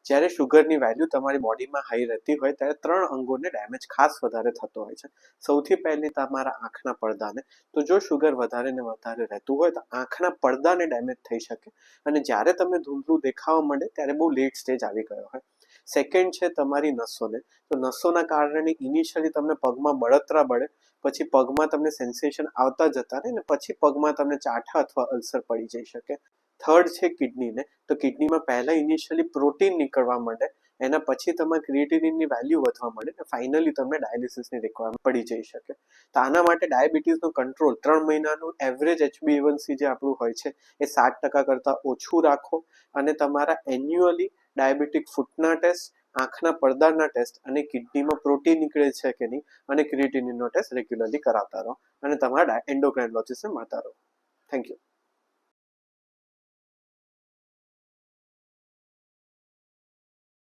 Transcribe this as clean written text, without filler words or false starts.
જ્યારે શુગરની વેલ્યુ તમારી બોડીમાં હાઈ રહેતી હોય ત્યારે 3 અંગોને ડેમેજ ખાસ વધારે થતો હોય છે. સૌથી પહેલી તમારા આંખના પડદાને. તો જો શુગર વધારે ને વધારે રહેતું હોય તો આંખના પડદાને ડેમેજ થઈ શકે અને જ્યારે તમને ધૂંધળું દેખાવા માંડે ત્યારે બહુ લેટ સ્ટેજ આવી ગયો હોય. સેકન્ડ છે તમારી નસોને. તો નસોના કારણે ઇનિશિયલી તમને પગમાં બળતરા બળે, પછી પગમાં તમને સેન્સેશન આવતા જતા રહે ને પછી પગમાં તમને ચાઠા અથવા અલ્સર પડી જઈ શકે. થર્ડ છે કિડનીને. તો કિડનીમાં પહેલા ઇનિશિયલી પ્રોટીન નીકળવા માંડે, એના પછી તમારે ક્રિએટિનિનની વેલ્યુ વધવા માંડે ને ફાઇનલી તમને ડાયાલિસિસની રિક્વાયરમેન્ટ પડી જઈ શકે. તો આના માટે ડાયાબિટીસનું કંટ્રોલ 3 મહિનાનું એવરેજ HbA1c જે આપણું હોય છે એ 7% કરતાં ઓછું રાખો અને તમારા એન્યુઅલી ડાયાબિટીક ફૂટના ટેસ્ટ, આંખના પડદાના ટેસ્ટ અને કિડનીમાં પ્રોટીન નીકળે છે કે નહીં અને ક્રિએટિનિનનો ટેસ્ટ રેગ્યુલરલી કરાવતા રહો અને તમારા એન્ડોક્રાઇનોલોજીસ્ટને મળતા રહો. Thank you.